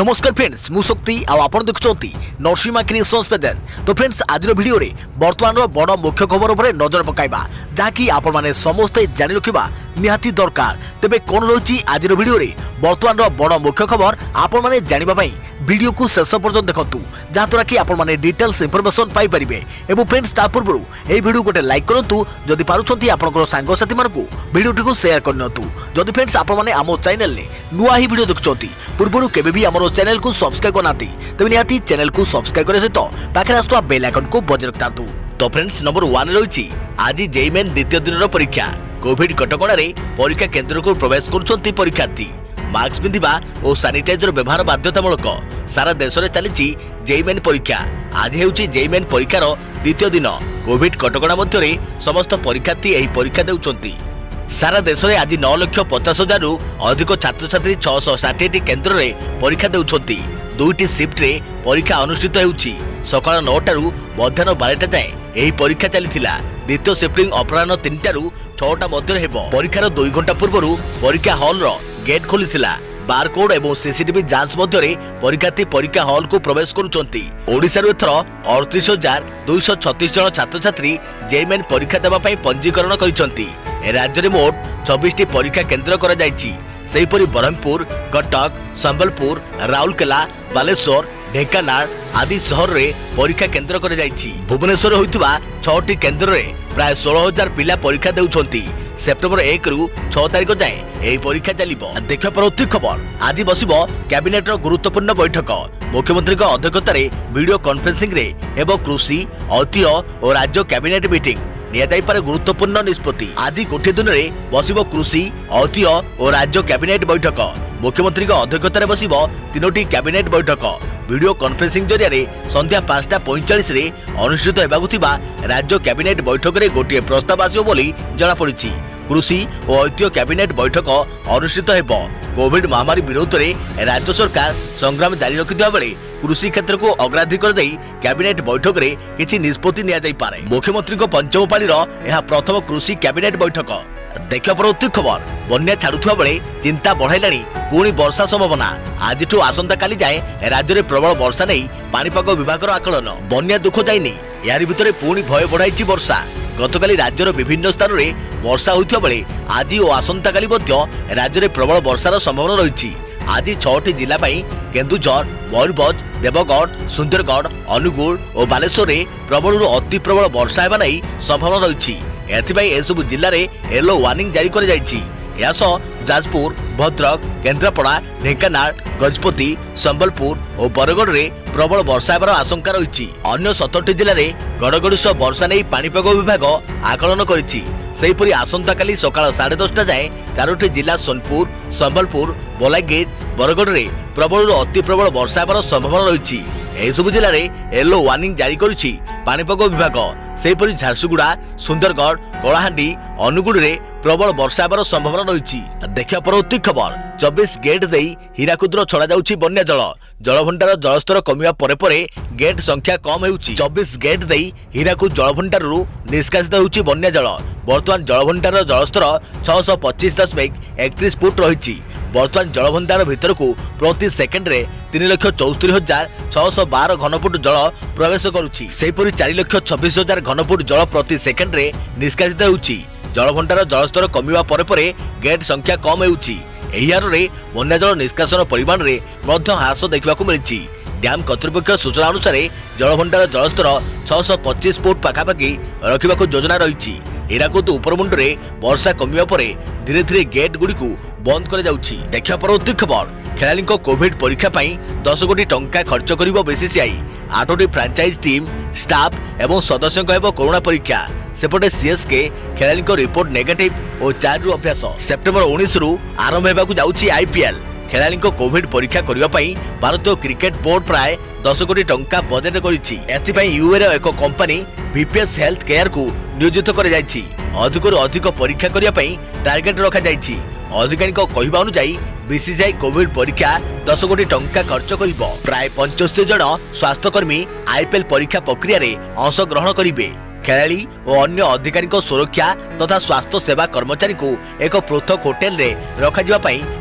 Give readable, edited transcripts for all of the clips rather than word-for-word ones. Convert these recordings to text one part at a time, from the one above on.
नमस्कार फ्रेंड्स मु शक्ति आपण देखुंती नरसिंहा क्रिएशंस पेजेंट। तो फ्रेंड्स आज वीडियो रे वर्तमान बड़ मुख्य खबर उपर नजर पकाइबा जहाँकि आपण माने समस्ते जानि रखिबा निहाती दरकार। तेबे कोन रही आज वीडियो रे वर्तमान बड़ मुख्य खबर आपण माने जानिबा पई वीडियो को शेष पर्यंत देखंतु जहाँद्वारा कि आपण माने डिटेल्स इनफॉरमेशन पाई परिबे। एवं फ्रेंड्स ता पूर्व ए वीडियो गोटे लाइक करंतु जदि पारुछंती आपनकर सांग साथी मानकु वीडियो को शेयर करनतु। जदि फ्रेंड्स आपण माने आमो चैनल ले नुआ ही वीडियो देखुछंती पूर्व केबे भी हमरो चैनल को सब्सक्राइब करनाती तबे निहाती चैनल को सब्सक्राइब करे सहित पाखे आस्तुवा बेल आइकन को बजाय रखतांतु। तो फ्रेंड्स नंबर 1 रहिछि आज जेईई मेन द्वितीय दिन परीक्षा कोविड कटकणा रे परीक्षा केंद्र को प्रवेश करुछंती परीक्षार्थी। मास्क पिंधिबा और सैनिटाइजर व्यवहार बाध्यतामूलक सारा देश में चली जेईई मेन परीक्षा। आज हेउछि जेईई मेन परीक्षार द्वितीय दिन। कोविड कटकणा मध्य समस्त परीक्षार्थी एही परीक्षा देउछंती। सारा देश में आज 9,50,000 रु अधिक छात्र छात्री 660 केन्द्र में परीक्षा देउछंती। दुईटी शिफ्ट रे परीक्षा अनुष्ठित हेउछि। सकाळ 9 रु मध्याह्न 12 जाए एही परीक्षा चलीथिला। द्वितीय शिफ्टिंग अपराह्न 3 रु 6 मध्य हेबो। परीक्षार 2 घंटा पूर्व परीक्षा हॉल रो गेट खोलिथिला। बारकोड एवं सीसीटीवी जांच मध्य परीक्षार्थी परीक्षा हॉल को प्रवेश करुछंती। ओडिशारु एथर 38,236 जन छात्र छात्री जेईई मेन परीक्षा देबा पई पंजीकरण करिसंती। राज्य में मोट 24 परीक्षा केन्द्र करा जायछि। सेहीपरि ब्रह्मपुर, कटक, संबलपुर, राउरकेला, बालेश्वर, ढेंकानाल आदि शहर रे परीक्षा केन्द्र करा जायछि। भुवनेश्वर होइतबा 6टी केन्द्र रे प्राय 16,000 पिला परीक्षा देउछंती। सेप्टेम्बर 1 रु 6 तारिख जाए यही परीक्षा चलिबो। देखियो परवर्ती खबर आज बसिबो कैबिनेट रो गुरुत्वपूर्ण बैठक। मुख्यमंत्री को अध्यक्षतार वीडियो कॉन्फ्रेंसिंग रे एवं कृषि ऐतिह्य और राज्य कैबिनेट मीटिंग नियादायपारे गुरुत्वपूर्ण निष्पत्ति। आज गोटे दिन में बसिबो कृषि ऐतिह्य और राज्य कैबिनेट बैठक। मुख्यमंत्री को अध्यक्षतार बसिबो 3टी कैबिनेट बैठक। वीडियो कॉन्फ्रेंसिंग जरिया संध्या 5:45 रे अनुष्ठित हेबाकु थिबा राज्य कैबिनेट बैठक रे गोटे प्रस्ताव आसिबो बोली जणा पड़िछि। कृषि और ऐतिह्य कैबिनेट बैठक अनुष्ठित हेबो। कोविड महामारी विरोध में राज्य सरकार संग्राम जारी रखिथिबा बेले कृषि क्षेत्र को अग्राधिकार दे कैबिनेट बैठक रे किछि निष्पत्ति निया जाई पारे। मुख्यमंत्री को पंचम पाली यह प्रथम कृषि कैबिनेट बैठक। देखियो परवर्ती खबर बन्या छाड़ुवा बेले चिंता बढ़ाइलाणी पुणी वर्षा संभावना। आज आसंता काली जाए राज्य में प्रबल वर्षा नहीं पाणीपाग विभाग आकलन। बन्या दुख जाइनी यार भितर पुणी भय बढ़ाई वर्षा। गतकाली राज्यर विभिन्न स्थान में वर्षा होइथिबा बेले आज और आसंता काली राज्य में प्रबल वर्षार संभावना रही। आज 6टी जिला केन्दुझर, मयूरभंज, देवगढ़, सुंदरगढ़, अनुगुल और बालेश्वर में प्रबल अति प्रबल वर्षा हेबा नै संभावना रही। एथिबाई एसबु जिल्ला रे येलो वार्निंग जारी कर जायछि। यासह जाजपुर, भद्रक, केन्द्रापड़ा, ढेंकानाल, गजपति, संबलपुर और बरगढ़ रे प्रबल वर्षा हेबार आशंका रही। अन्य 17टी जिले में गड़गड़ी सह वर्षा नहीं पाणीपाग विभाग आकलन करिछि। सेहीपरि आसंता काली सकाळ 10:30 जाए 4टी जिला सोनपुर, संबलपुर, बलांगीर, बरगढ़ रे प्रबल अति प्रबल वर्षा हेबार संभावना रही। एसबु जिले में येलो वार्निंग जारी करिछि पाणीपाग विभाग। सेहीपरि झारसुगुड़ा, सुंदरगढ़, कलाहांडी, अनुगुल रे प्रबल वर्षा हेबार संभावना रही। देखिया परवर्ती खबर 24 गेट दे हीराकुदर छड़ा जाउछि बन्या जल। जलभंडार जलस्तर कमिया परे परे गेट संख्या कम हेउछि। 24 गेट दे हीराकुद जलभंडारु निष्कासित हेउछि बन्या जल। वर्तमान जलभंडार जलस्तर 625.31 फुट रही। वर्तमान जलभंडार भितर को प्रति सेकेंड रे 3,74,612 घनफुट जल प्रवेश करुछि। सेहीपरि 4,26,000 घनफुट जल प्रति सेकेंड रे निष्कासित हेउछि। जलभंडार जलस्तर कमिवा परे परे गेट संख्या कम हेउछि। एही हारे बन्या जल निष्कासन परिमाण रे मध्य ह्रास देखा मिली। डैम कर्तृपक्ष सूचना अनुसार जलभंडार जलस्तर 625 फुट पाखापाखि रखा योजना रही। हीराकुद उपरमुंड रे वर्षा कमिवा परे धीरे धीरे गेट गुड़ी को बंद कर जाउछि। देखिया परवर्ती खबर खेलाड़ी कोविड परीक्षा 10 कोटी टंका खर्च करिबो बीसीसीआई। 8टी फ्रांचाइज टीम स्टाफ एवं सदस्यों कोरोना परीक्षा। सेपटे सीएसके खेलाड़ी रिपोर्ट नेगेटिव और 4 रु अभ्यास। सेप्टेम्बर 19 रु आरंभ हेबाकु जाउछि आईपीएल। खेलाड़ी कोविड परीक्षा करिबा पई भारतीय क्रिकेट बोर्ड प्राय 10 कोटी टंका बजेट करिछि। एथिपई यूए रो एक कंपनी बीपीएस हेल्थ केयर को नियोजित कर जायछि। अधिकरु अधिक परीक्षा करिया पई टार्गेट रखा जायछि। अधिकारी कहवा अनुसार बीसीसीआई कोविड परीक्षा 10 कोटी टंका खर्च करिबो। प्राय 75 जन स्वास्थ्यकर्मी आईपीएल परीक्षा प्रक्रिया रे अंश ग्रहण करिवे। खेलाड़ी और अन्य अधिकारी सुरक्षा तथा स्वास्थ्य सेवा कर्मचारी को एक पृथक होटेल रे रखा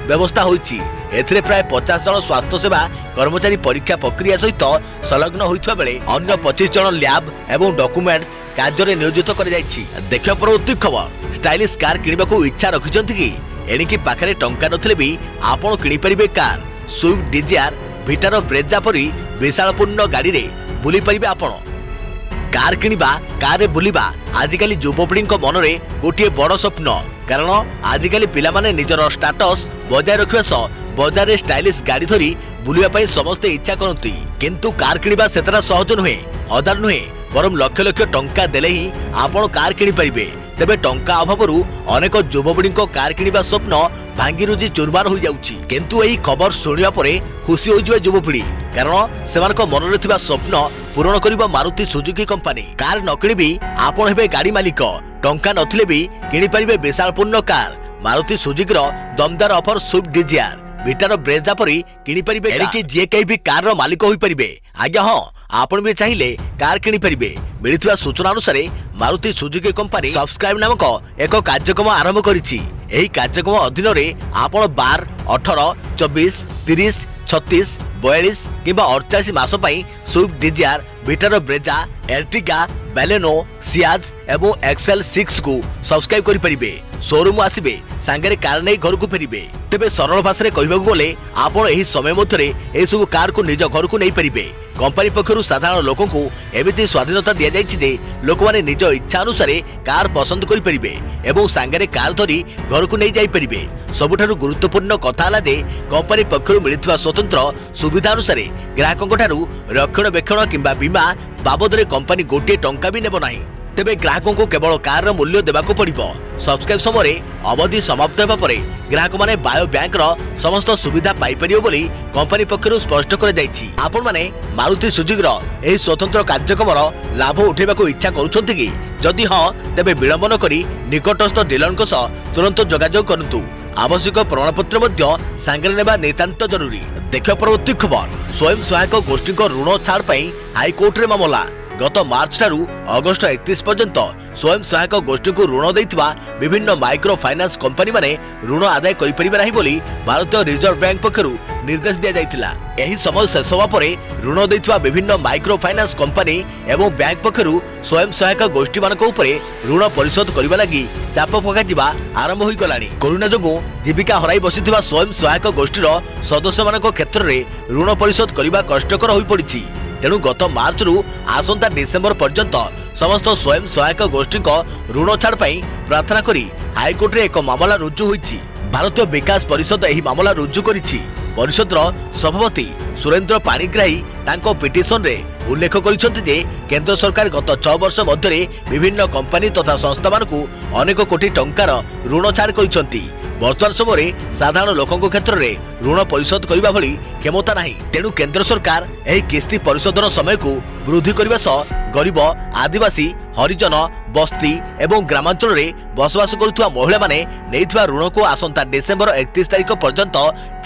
व्यवस्था होइछि। एथिरे प्राय 50 जन स्वास्थ्य सेवा कर्मचारी परीक्षा प्रक्रिया सहित संलग्न होइथबा बेले अन्य 25 जन लैब एवं डॉक्यूमेंट्स कार्य नियोजित कर जाइछि। देखियो परवर्ती खबर, स्टाइलिश कार किनिबा को इच्छा रखिसंती कि एनिकी पाखरे टंका नथिले भी आपण किनि परिबे car Swift Dzire Vitara Brezza परी विशालपूर्ण गाड़ी रे बुली परिबे आपण। कार किनिबा कार रे बुलिबा आजिकाली युवपीढ़ी मन में गोटे बड़ स्वप्न, कारण आजिकाली पिला माने निजर स्टाटस बजाय रखिबा सह बजार रे स्टाइलिश गाड़ी धरी बुलिबा समस्ते इच्छा करती। किंतु कार किनिबा सेतरा सहज नुहे, अदार नुहे, बरम लक्ष लक्ष टंका देले ही आपण कार किनि परिबे। तेबे टंका अभावरू अनेक युवपीढ़ी कार किनिबा स्वप्न भांगी रुजी चुरमार हो जाउछि। किंतु एही खबर सुनिया परे खुशी हो जिवे युवपीढ़ी, कारण सेमानक मन रे थिबा स्वप्न पूरण करिबा मारुति सुजुकी कंपनी। कार न किनिबी आपण हेबे गाड़ी मालिक, टंका नथिले भी किनि परिबे विशालपूर्ण कार मारुति सुजुकी रो दमदार offer Swift Dzire Vitara Brezza परी किनि परिबे। एरिके जे कई भी कार रो मालिक होई परिबे। आज्ञा हां, आपण भी चाहिए कार किनि परिबे। मिलिथुवा सूचना अनुसार मारुति सुजुकी कंपनी सब्सक्राइब नामक एक कार्यक्रम आरंभ करिछि। एही कार्यक्रम अधीन रे आपण 12, 18, 24, 30, 36, 42 किंबा 88 मास पई Swift Dzire Vitara Brezza Ertiga Baleno Ciaz एवं एक्सेल 6 को सब्सक्राइब करि परिबे। शोरूम आसीबे सांगरे कार नै घर को फेरिबे। तेबे सरल भाषा रे कहिबा गले आपण एही समय मध्यरे ए सब कार को निज घर को नै परिबे। कंपनी पक्षरु साधारण लोक को एमिति स्वाधीनता दिया जायछि जे लोक माने निज इच्छा अनुसार कार पसंद करि परिबे एवं सांगरे कार धरी घर को नै जाई परिबे। सबुठारु गुरुत्वपूर्ण कथा हला जे कंपनी पक्षरु मिलिथवा स्वतंत्र सुविधा अनुसार ग्राहकक ठारु रक्षणाबेक्षण किंबा बीमा बाबद रे कंपनी गोटे टंका भी नेब नाही। तेबे ग्राहकों को केवल कार मूल्य देबाको पड़िबो। सब्सक्राइब समय अवधि समाप्त हेबा परे ग्राहक माने बायो बैंक रो समस्त सुविधा पाई परियो बोली कंपनी पक्षरु स्पष्ट कर जायछि। आपण माने मारुति सुजुकी रो एही स्वतंत्र कार्यक्रम रो लाभ उठेबाको इच्छा करूछन्ति कि? जदि हां, तेबे विलंब न करी निकटस्थ डीलरक सह तुरंत जोगाजोग करंतु। आवश्यक प्रमाणपत्र मध्य सांगरे नेबा नितांत जरूरी। देखियो परवर्ती खबर, स्वयं सहायक गोष्ठी को ऋण छाड़ पई हाईकोर्ट रे मामला। गत मार्च ठारू अगस्ट 31 पर्यंत स्वयं सहायक गोष्ठी को ऋण देइथिबा विभिन्न माइक्रो फाइनांस कंपनी माने ऋण आदाय करि परिबे नाही बोली भारतीय रिजर्व बैंक पक्षरु निर्देश दिया जाइतिला। एही समय शेष होबा परे ऋण देइथिबा विभिन्न माइक्रो फाइनांस कंपनी एवं बैंक पक्षरु स्वयं सहायक गोष्ठी मानक उपरे ऋण परिशोध करिबा लागि चाप पकाजिबा आरंभ होई गलानी। कोरोना जोगु जीविका हराई बसिथिबा स्वयं सहायक गोष्ठीर सदस्य मानक क्षेत्र रे ऋण परिशोध करिबा कष्टकर होई पड़िछि। तेणु गत मार्च रु आसंता डिसेम्बर पर्यंत समस्त स्वयं सहायक गोष्ठी को ऋण छाड़ पाई प्रार्थना करी हाईकोर्ट रे एक मामला रुजु होईछि। भारतीय विकास परिषद एही मामला रुजु करिछि। परिषदर सभापति सुरेंद्र पाणिग्राही तांको पिटिशन रे उल्लेख करिसंति जे केंद्र सरकार गत 6 वर्ष मध्यरे विभिन्न कंपनी तथा संस्था मानकु अनेक कोटी टंकार ऋण छाड़ करिसंति। वर्तमान समय साधारण लोकों क्षेत्र में ऋण परिशोध करने भली क्षमता नहीं। तेणु केंद्र सरकार एही किस्ती परिशोधन समय को वृद्धि करने सह गरीब आदिवासी हरिजन बस्ती एवं ग्रामांचल में बसवास करुवा महिला माने नेइथिबा ऋण को आसंता डिसेम्बर 31 तारिख पर्यंत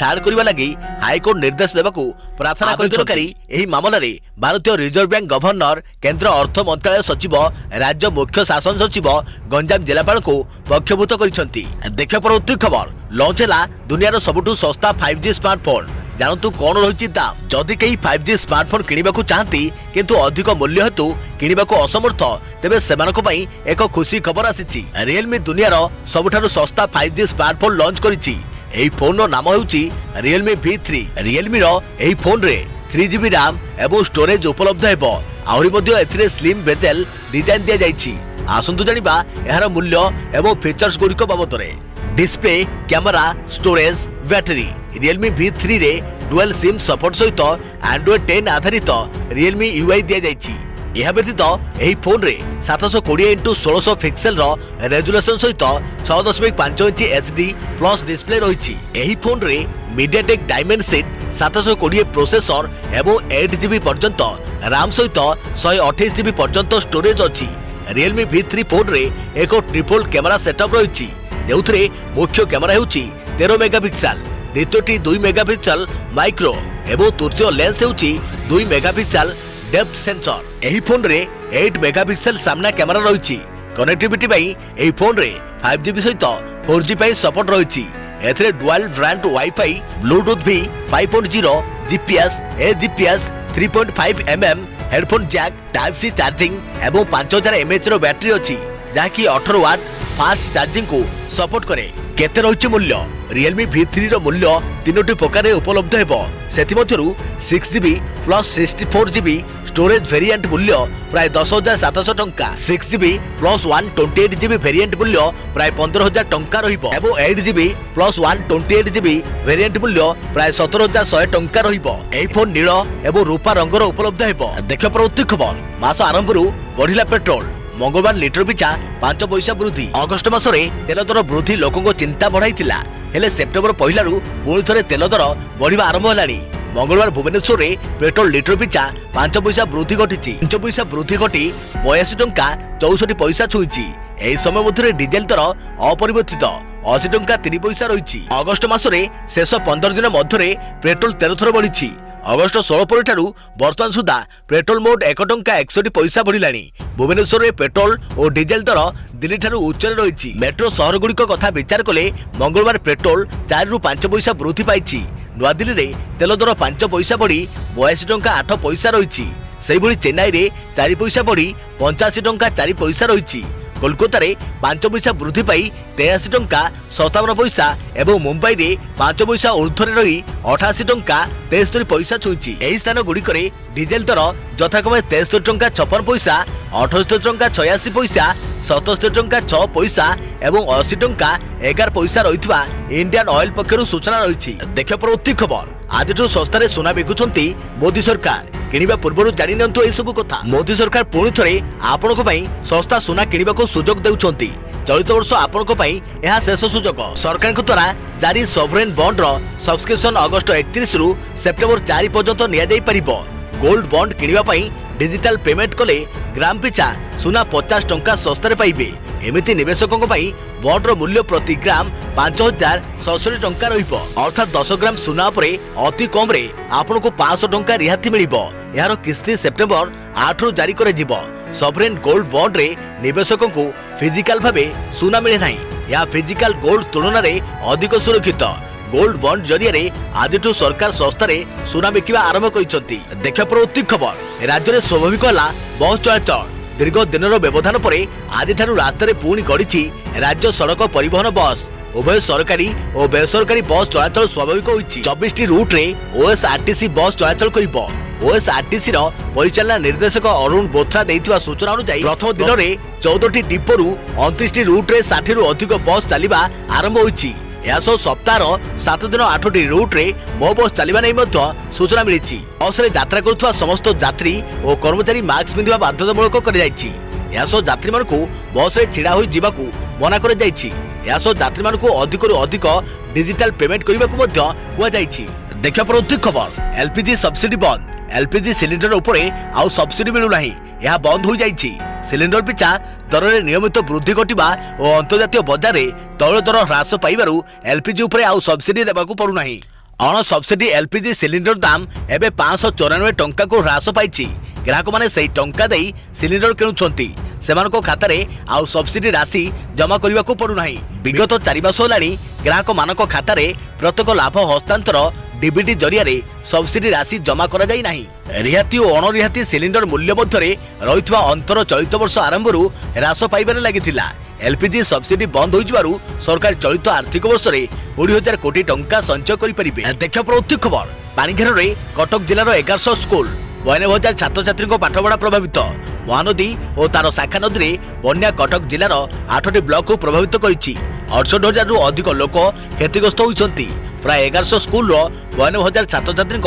छाड़ करने लगी हाईकोर्ट निर्देश देवाकू प्रार्थना करिसरकारी। एही मामला रे भारतीय रिजर्व बैंक गवर्नर केंद्र अर्थ मंत्रालय सचिव राज्य मुख्य शासन सचिव गंजाम जिलापाल को पक्षभूत करिसंती। देखियो परवर्ती खबर, लॉन्च है दुनियार सबुठु सस्ता 5G स्मार्टफोन। जानतु कौन रही दाम। जदि कई 5G स्मार्टफोन किनिबाकू चाहती किंतु अधिक मूल्य हेतु किनिबाकू असमर्थ, तेबे सेमानक पई एक खुशी खबर आसीछि। रियलमी दुनियार सबुठारु सस्ता 5G स्मार्टफोन लॉन्च करिछि। एही फोन रो नाम हेउछि रियलमी V3। रियलमी रो एही फोन रे 3GB रैम एवं स्टोरेज उपलब्ध हेबो। आहुरी मध्ये एथिरे स्लिम बेजेल डिजाइन दिया जाइछि। आसंतु जानिबा एहार मूल्य एवं फीचर्स गुरिक बाबतरे। Display, camera, storage, battery. Realme V3 रे डुअल सिम सपोर्ट सहित एंड्रॉइड 10 आधारित रियलमी UI दिया जाइछि। यह व्यतीत एही फोन रे 720x1600 पिक्सेल रो रेजोल्यूशन सहित 6.5 इंच HD प्लस डिस्प्ले रहिछि। एही फोन रे मीडियाटेक डायमेंसिटी 720 प्रोसेसर एवं 8GB पर्यंत रैम सहित 128GB पर्यंत स्टोरेज अछि। रियलमी V3 फोन रे एक ट्रिपल कैमरा सेटअप रहिछि, जेउथरे मुख्य कैमरा हेउछि 13 मेगापिक्सल, द्वितीयटी 2 मेगापिक्सल माइक्रो एवं तृतीय लेंस हेउछि 2 मेगापिक्सल डेप्थ सेंसर। एही फोन रे 8 मेगापिक्सल सामना कैमरा रहिछि। कनेक्टिविटी पई एही फोन रे 5G सहित 4G पई सपोर्ट रहिछि। एथिरे डुअल ब्रांड वाईफाई ब्लूटूथ भी 5.0 GPS AGPS 3.5 mm headphone jack type C charging एवं 5000 mAh रो बैटरी अछि जाकी 18 वाट फास्ट चार्जिंग को सपोर्ट करे। केते रहिछि मूल्य Realme V3 रो मूल्य तीनोटी प्रकार उपलब्ध हेबो सेति मध्यरु 6GB plus 64GB storage variant मूल्य प्राय 10,700 टंका 6GB प्लस 128GB वेरिएंट मूल्य प्राय 15,000 टंका रहिबो एवं 8GB प्लस 128GB वेरिएंट मूल्य प्राय 17,100 टंका रहिबो। एई फोन नील एवं रूपा रंगर उपलब्ध हेबो। देखियो प्रति खबर मास आरंभरू बढ़िला पेट्रोल मंगलवार लिटर पिछा 5 पैसा वृद्धि। अगस्ट मासरे तेल दर वृद्धि लोकों चिंता बढ़ाइथिला हेले सेप्टेम्बर पहिलारू पुणी थरे तेल दर बढ़िबा आरंभ हेलानी। मंगलवार भुवनेश्वर में पेट्रोल लिटर पिछा 5 पैसा वृद्धि घटी 5 पैसा वृद्धि घटी 82 टंका 64 पैसा छुईची। एही समय मध्य डीजेल दर अपरिवर्तित 80 टंका 3 पैसा रही। अगस्ट मासरे शेष 15 दिन मध्य पेट्रोल 13 थर बढ़ी। अगस्ट 16 पर वर्तमान सुधा पेट्रोल मोट 1 टंका 61 पैसा बढ़िलानी। भुवनेश्वर में पेट्रोल और डीजेल दर दिल्ली ठारू उच्चरे रही। मेट्रो सहर गुड़िक कथा विचार कले मंगलवार पेट्रोल 4 रु 5 पैसा वृद्धि पाई। नुआ दिल्ली में तेल दर 5 पैसा बढ़ी 82 टंका 8 पैसा रही। चेन्नई में 4 पैसा बढ़ी 85 टंका 4 पैसा रही। कोलकाता रे 5 पैसा वृद्धि पाई 83 टंका 57 पैसा एवं मुंबई रे 5 पैसा ऊर्ध्वर रही 88 टंका 73 पैसा छुईची। एही स्थान गुड़िक डीजेल दर यथाक्रमे 73 टंका 56 पैसा 78 टंका 86 पैसा 77 टंका 6 पैसा एवं 80 टंका 11 पैसा रहितबा इंडियन ऑयल पक्षरु सूचना रही। देखियो प्रति खबर आज सस्तार सुना बिकुछंती मोदी सरकार किनिबा पूर्वरु जानि नियंतु ए सब कथा। मोदी सरकार पुणी थरे आपनको पई सस्ता सुना किनिबाको सुजोग देउछंती। चलित वर्ष आपनको पई एहा शेष सुजोग। सरकार द्वारा जारी सॉवरेन बॉन्ड रो सब्सक्रिप्शन अगस्त 31 रु सेप्टेम्बर 4 पर्यंत निया जाई परिबो। गोल्ड बॉन्ड किनिबा पई डिजिटल पेमेंट कले ग्राम पिछा सुना 50 टंका सस्तारे पाइबे। एमिति निवेशकों पई बॉन्ड रो मूल्य प्रति ग्राम 5,067 टंका रहिबो। अर्थात 10 ग्राम सुना परे अति कम रे आपनको 500 टंका रिहाती मिलिबो। यार किस्ती सेप्टेम्बर 8 रु जारी करे जिवो। सॉवरेन गोल्ड बॉन्ड रे निवेशकों को फिजिकल भाबे सुना मिले नाही। या फिजिकल गोल्ड तुलना रे अधिक सुरक्षित। गोल्ड बॉन्ड जरिया रे आदिठु सरकार सस्तारे सुना बिकिबा आरंभ करिसंती। देखा प्रति खबर राज्य रे स्वाभाविक हला बस चलाचल। दीर्घ दिनर व्यवधान परे आज ठारू रास्तार पुणी गढ़ी राज्य सड़क परिवहन बस। उभय सरकारी और बेसरकारी बस चलाचल स्वाभाविक होईछि। 24 रूट रे ओएसआरटीसी बस चलाचल करिबो। ओएसआरटीसी रो परिचालना निर्देशक अरुण बोथ्रा देइथिबा सूचना अनुसार प्रथम दिन रे 14 डिपोरु 29 रूट रे 60 रु अधिक बस चलिबा आरंभ होईछि। यासो सप्ताह 7 दिन 8 रूट रे मो बस चलिबा नै मध्य सूचना मिलिछि। बस रे यात्रा करुवा समस्त यात्री और कर्मचारी मास्क पिंधिबा बाध्यतामूलक करि जाइछि। यासो यात्री मानकु बस रे छिड़ा होई जिबाकु मना करि जाइछि। यासो यात्री मानकु अधिकरु अधिक डिजिटल पेमेंट करिबाकु मध्य हुआ जाइछि। देखा प्रति खबर एलपीजी सब्सिडी बंद। एलपीजी सिलिंडर उपरे आउ सब्सिडी मिलु नाही। यह बंद हो जाइछि। सिलिंडर पिछा दर में नियमित वृद्धि घटवा और अंतर्जातीय बजार में तैल दर ह्रास पाइबारु एलपीजी उपरे आउ सब्सिडी देबाकू पड़ु नाही। अण सब्सिडी एलपीजी सिलिंडर दाम एबे 594 टंका को ह्रास पाइछि। ग्राहक माने सही टंका देई सिलिंडर किणुछंती। सेमानको खातारे आउ सब्सिडी राशि जमा करबाकू पड़ु नाही। विगत 4 मास होलानी ग्राहक मानक खातारे प्रत्येक लाभ हस्तांतर डीबीटी जरिया रे सब्सिडी राशि जमा करा जाई नाही। रिहाती और अणरिहाती सिलिंडर मूल्य मध्य रहितबा अंतर चलित वर्ष आरंभरू ह्रास पाइबारे लागिथिला। एलपीजी सब्सिडी बंद हो जिबारु सरकार चलित आर्थिक वर्ष रे 20,000 कोटी टंका संचय करि परिबे। देखा प्रति खबर पानीघेर रे कटक जिल्लार 1100 स्कूल 92,000 छात्र छात्री पाठपढ़ा प्रभावित। महानदी और तार शाखा नदी में बन्या कटक जिलार 8टी ब्लॉक को प्रभावित करिछि। 68,000 रु अधिक लोक क्षतिग्रस्त होइछंती। प्राय 1100 स्कूल 92,000 छात्र छात्री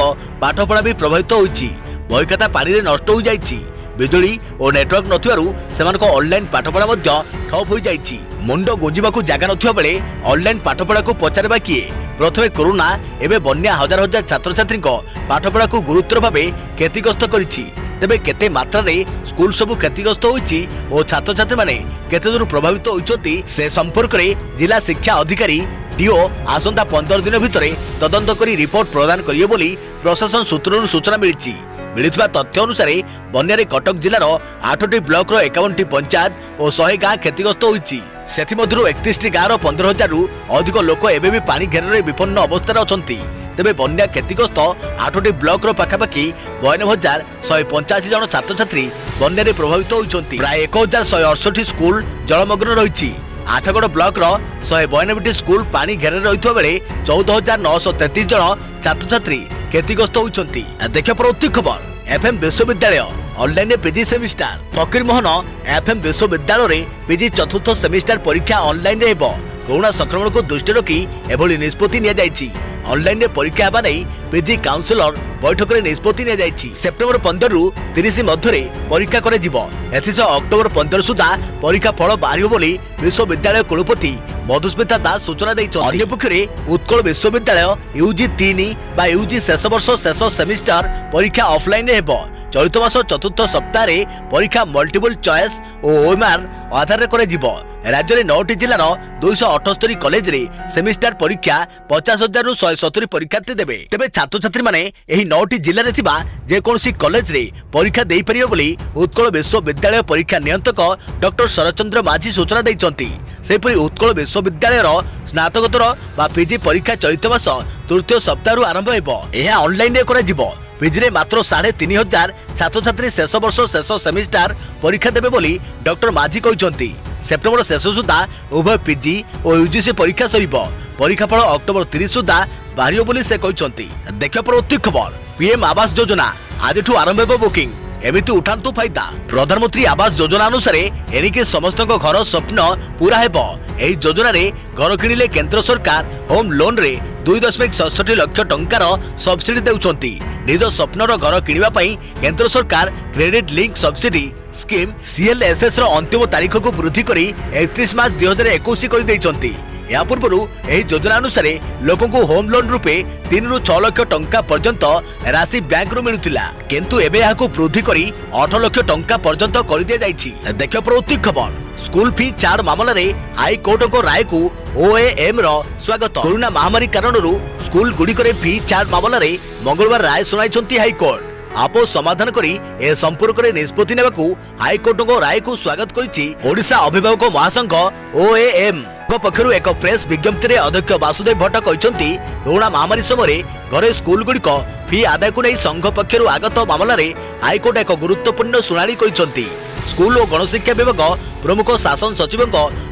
पाठपढ़ा भी प्रभावित होइछि। बही खाता पानी रे नष्ट हो जाइछि। बिजुली और नेटवर्क नथिबारु सेमानको ऑनलाइन पाठपढ़ा मध्य ठप हो जाइछि। मुंड गुंजिबाकू जागा नथिबा बेले ऑनलाइन पाठपढ़ा को पचारबा किए। प्रथमे कोरोना एबे बन्या हजार हजार छात्र छात्री पाठपढ़ा को गुरुतर भावे क्षतिग्रस्त करिछि। तेबे केते मात्रा रे स्कूल सब क्षतिग्रस्त होइछि और छात्र छात्री माने केते दूर प्रभावित होइछंती से संपर्क रे जिला शिक्षा अधिकारी डीओ आसंता 15 दिन भितरे तदंत करी रिपोर्ट प्रदान करियो बोली प्रशासन सूत्ररु सूचना मिलिछि। मिलिथिबा तथ्य अनुसार बन्यारे कटक जिलार 8टी ब्लॉक रो 51टी पंचायत और 100 गाँ क्षतिग्रस्त होइछि। ସେଥିମଧ୍ୟରୁ 31ଟି ଗାଁର 15,000 ରୁ ଅଧିକ ଲୋକ ଏବେ ବି ପାଣି ଘେରରେ ବିପନ୍ନ ଅବସ୍ଥାରେ ଅଛନ୍ତି। ତେବେ ବନ୍ୟା କ୍ଷତିଗ୍ରସ୍ତ 8ଟି ବ୍ଲକର ପାଖାପାଖି 92,185 ଜଣ ଛାତ୍ରଛାତ୍ରୀ ବନ୍ୟାରେ ପ୍ରଭାବିତ ହୋଇଛନ୍ତି। ପ୍ରାୟ 1,168 ସ୍କୁଲ ଜଳମଗ୍ନ ରହିଛି। ଆଠଗଡ଼ ବ୍ଲକର 192ଟି ସ୍କୁଲ ପାଣି ଘେରରେ ରହିଥିବା ବେଳେ 14,933 ଜଣ ଛାତ୍ରଛାତ୍ରୀ କ୍ଷତିଗ୍ରସ୍ତ ହୋଇଛନ୍ତି। ଦେଖିବା ପରବର୍ତ୍ତୀ ଖବର FM ବିଶ୍ୱବିଦ୍ୟାଳୟ ऑनलाइन पीजी सेमिस्टर फकीर मोहन एफएम विश्वविद्यालय पीजी चतुर्थ सेमिस्टर परीक्षा ऑनलाइन रे हेबो। कोरोना संक्रमण को दृष्टि रखी एभली निष्पत्ति निया जायछि। ऑनलाइन रे परीक्षा हेबा नै पीजी काउंसिलर बैठक रे निष्पत्ति निया जायछि। सेप्टेम्बर 15 रु 30 मध्य परीक्षा करे जिवो। एथिस अक्टोबर 15 सुधा परीक्षा फल बाहरियो बोली विश्वविद्यालय कुलपति मधुस्मिता दास सूचना दैछन्। अन्य पक्षरे उत्कल विश्वविद्यालय यूजी 3 बा यूजी शेष वर्ष शेष सेमिस्टर परीक्षा ऑफलाइन रे हेबो। चलित मास चतुर्थ सप्ताह परीक्षा मल्टीपल चॉइस और ओएमआर आधार करे जिवो। राज्य में 9टी जिलार 278 कॉलेज रे सेमिस्टर परीक्षा 50,000 रु 170 परीक्षार्थी देबे। तेबे छात्र छात्री माने एही 9टी जिले रे थिबा जे कोनसी कॉलेज रे परीक्षा देई परियो बोली उत्कल विश्वविद्यालय परीक्षा नियंत्रक डॉक्टर शरचंद्र माझी सूचना दैछन्ती। सेपरि उत्कल विश्वविद्यालय स्नातकोत्तर बा पीजी परीक्षा चलित मास तृतीय सप्ताह आरंभ हेबो। एहा ऑनलाइन रे करा जिवो। पीजी रे मात्र 3,500 छात्र छात्री शेष वर्ष शेष सेमिस्टर परीक्षा देबे बोली डॉक्टर माझी कहिसन्ती। सेप्टेम्बर शेष सुधा उभय पीजी और यूजीसी परीक्षा सरिबो। परीक्षा फल अक्टोबर 30 सुधा बाहरियो बोली से कहिसन्ती। देखियो प्रति खबर पीएम आवास योजना आज आरंभ हेबो बुकिंग। एमिति उठान्तु फायदा। प्रधानमंत्री आवास योजना अनुसार एणिके समस्त घर स्वप्न पूरा हेबो। एही योजना रे घर किणिले केंद्र सरकार होम लोन रे 2.67 लाख टंकार सब्सिडी देउछन्ती। निज स्वप्नर घर किणिबा पई केंद्र सरकार credit link subsidy scheme CLSS रो अंतिम तारीख को वृद्धि करी 31 मार्च 2021 कर दैछन्ती। या पूर्व एही योजना अनुसार लोकों को होम लोन रूपे 3 रु 6 लाख टंका पर्यंत राशि बैंक रू मिलुतिला, किंतु एबे याकू वृद्धि करी 8 लाख टंका पर्यंत कर दिया जायछि। देखियो प्रति खबर स्कूल फी चार्ज मामला रे हाई कोर्ट को राय को OAM रो स्वागत। कोरोना महामारी कारण स्कूल गुडी करे फी चार्ज मामला रे मंगलवार राय सुनाइछन्ती हाई कोर्ट। आपो समाधान करी ए संपर्क रे निष्पत्ति नेबाकू हाई कोर्ट को राय को स्वागत करिछि ओडिशा अभिभावक महासंघ OAM पक्षरु एक प्रेस विज्ञप्ति रे अध्यक्ष वासुदेव भट्ट कहिसन्ती कोरोना महामारी समय घरे स्कूल गुडी को फी आदाय को नै संघ पक्षरु आगत मामला रे हाई कोर्ट एक गुरुत्वपूर्ण सुनानी कहिसन्ती। स्कूल और गणशिक्षा विभाग प्रमुख शासन सचिव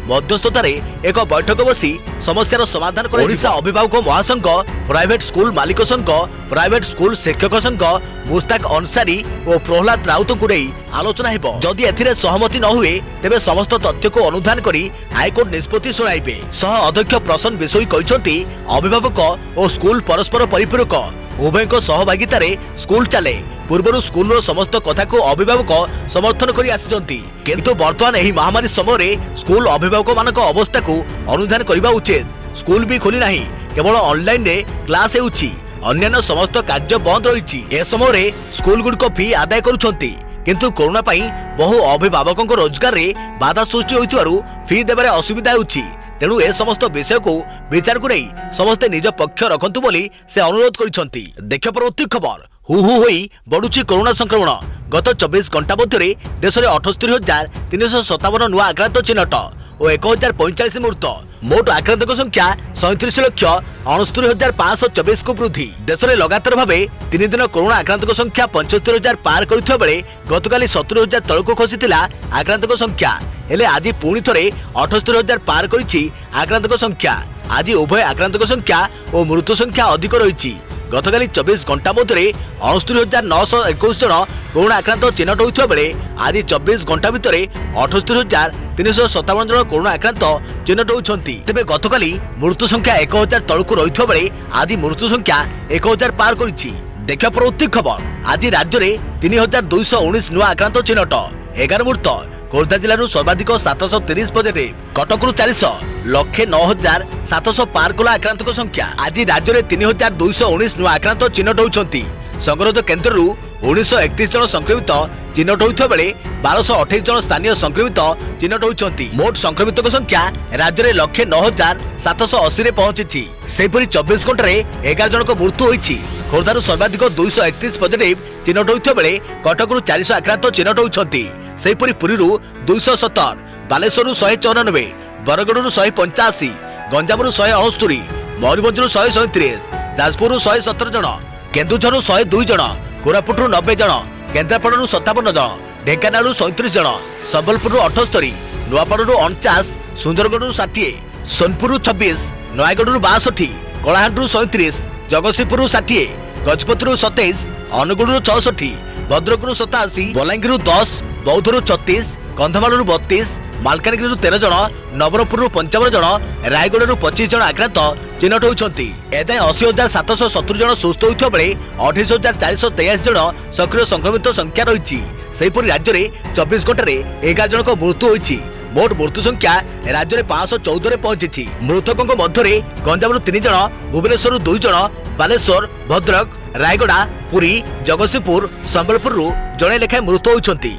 मध्यस्थतार एक बैठक बसी समस्यार समाधान कर ओडिशा अभिभावक महासंघ प्राइवेट स्कूल मालिक संघ प्राइवेट स्कूल शिक्षक संघ मुस्ताक अंसारी और प्रहलाद राउत को नहीं आलोचना हेबो। जदि एथिरे सहमति न हुए तेबे समस्त तथ्य को अनुधान करी हाईकोर्ट निष्पत्ति सुनाइबे। सह अध्यक्ष प्रसन्न विषय कहिसन्ती अभिभावक और स्कूल परस्पर परिपूरक उभयक सहभागितार स्कूल चले। पूर्व स्कूल समस्त कथा को अभिभावक समर्थन करी आसिचंती, किंतु वर्तमान एही महामारी समय स्कूल अभिभावक मानक अवस्था को अनुधान करबा उचित। स्कूल भी खोली नाही, केवल ऑनलाइन रे क्लास हेउछि, अन्य समस्त कार्य बंद रहिछि। ए समय स्कूल गुड को फी आदाय करूछंती, किंतु कोरोना पई बहु अभिभावक रोजगार रे बाधा सृष्टि होइतवारु फी देबारे असुविधा होउछि। तेणु ए समस्त विषय को विचार को नहीं समस्ते निज पक्ष रखंतु बोली से अनुरोध करिसंती। देखियो परवर्ती खबर हु होई बढ़ुछि कोरोना संक्रमण। गत 24 घंटा मध्य देश में 78,357 नुआ आक्रांत चिन्हट और 1,045 मृत्यु। मोट आक्रांतक संख्या 37,69,524 को वृद्धि। देश में लगातार भाव 3 दिन कोरोना आक्रांतक संख्या 75,000 पार करुवा बेले गतकाली 70,000 तलक खसीला आक्रांतक संख्या। हेले आज पुणी थे 78,000 पार करिछि आक्रांतक संख्या। आज उभय आक्रांतक संख्या और मृत्यु संख्या अधिक रही। गतकाली 24 घंटा मध्य 69,921 जन कोरोना आक्रांत चिन्हट होता बेले आज 24 घंटा भितर 78,357 जन कोरोना आक्रांत चिन्हट होती। तेबे गतकाली मृत्यु संख्या 1,000 तलक रही बेले आज मृत्यु संख्या 1,000 पार करिछि। देखियो परवर्ती खबर आज राज्य में 3,219 नुआ आक्रांत चिन्हट 11 मृत्यु। खोर्धा जिलू सर्वाधिक 730 पॉजिटिव। कटकू 400 लक्षे 9,700 पार कला आक्रांतक संख्या। आज राज्य में 3,219 नुआ आक्रांत चिन्हट होती। संगरोध केन्द्र 1931 जन संक्रमित चिन्हट होता बेले 1228 जन स्थानीय संक्रमित चिन्हट होती। मोट संक्रमित संख्या राज्य में 1,09,780 रे पहुंची। सेपरी 24 घंटे 11 जन मृत्यु होती। खोर्धारू सर्वाधिक 231 पॉजिटिव चिन्हट होता बेले कटकू 400 आक्रांत चिन्हट होती। सेपरी पुरीरू 270 बालेश्वररू 194 ବରଗଡ଼ରୁ 185, ଗଞ୍ଜାମରୁ 169, ମୟୂରଭଞ୍ଜରୁ 137, ଯାଜପୁରରୁ 117 ଜଣ, କେନ୍ଦୁଝରରୁ 102 ଜଣ, କୋରାପୁଟରୁ 90 ଜଣ, କେନ୍ଦ୍ରାପଡ଼ାରୁ 57 ଜଣ, ଢେଙ୍କାନାଳରୁ 37 ଜଣ, ସମ୍ବଲପୁରରୁ 78, ନୂଆପଡ଼ାରୁ 49, ସୁନ୍ଦରଗଡ଼ରୁ 60, ସୋନପୁରରୁ 26, ନୟାଗଡ଼ରୁ 62, କଳାହାଣ୍ଡିରୁ 37, ଜଗତସିଂହପୁରରୁ 60, ଗଜପତିରୁ 27, ଅନୁଗୁଳରୁ 64, ଭଦ୍ରକରୁ 87, ବଲାଙ୍ଗୀରରୁ 10, ବୌଦ୍ଧରୁ 36, କନ୍ଧମାଳରୁ 32, ମାଲକାନଗିରିରୁ 13 ଜଣ, ନବରଙ୍ଗପୁରରୁ 55 ଜଣ, ରାୟଗଡ଼ାରୁ 25 ଜଣ ଆକ୍ରାନ୍ତ ଚିହ୍ନଟ ହୋଇଛନ୍ତି। ଏଯାଏଁ 80,770 ଜଣ ସୁସ୍ଥ ହୋଇଥିବା ବେଳେ 28,483 ଜଣ ସକ୍ରିୟ ସଂକ୍ରମିତ ସଂଖ୍ୟା ରହିଛି। ସେହିପରି ରାଜ୍ୟରେ 24 ଘଣ୍ଟାରେ 11 ଜଣଙ୍କ ମୃତ୍ୟୁ ହୋଇଛି। ମୋଟ ମୃତ୍ୟୁ ସଂଖ୍ୟା ରାଜ୍ୟରେ 514ରେ ପହଞ୍ଚିଛି। ମୃତକଙ୍କ ମଧ୍ୟରେ ଗଞ୍ଜାମରୁ 3 ଜଣ, ଭୁବନେଶ୍ୱରରୁ 2 ଜଣ, ବାଲେଶ୍ୱର, ଭଦ୍ରକ, ରାୟଗଡ଼ା, ପୁରୀ, ଜଗତସିଂହପୁର, ସମ୍ବଲପୁରରୁ ଜଣେ ଲେଖାଏଁ ମୃତ ହୋଇଛନ୍ତି।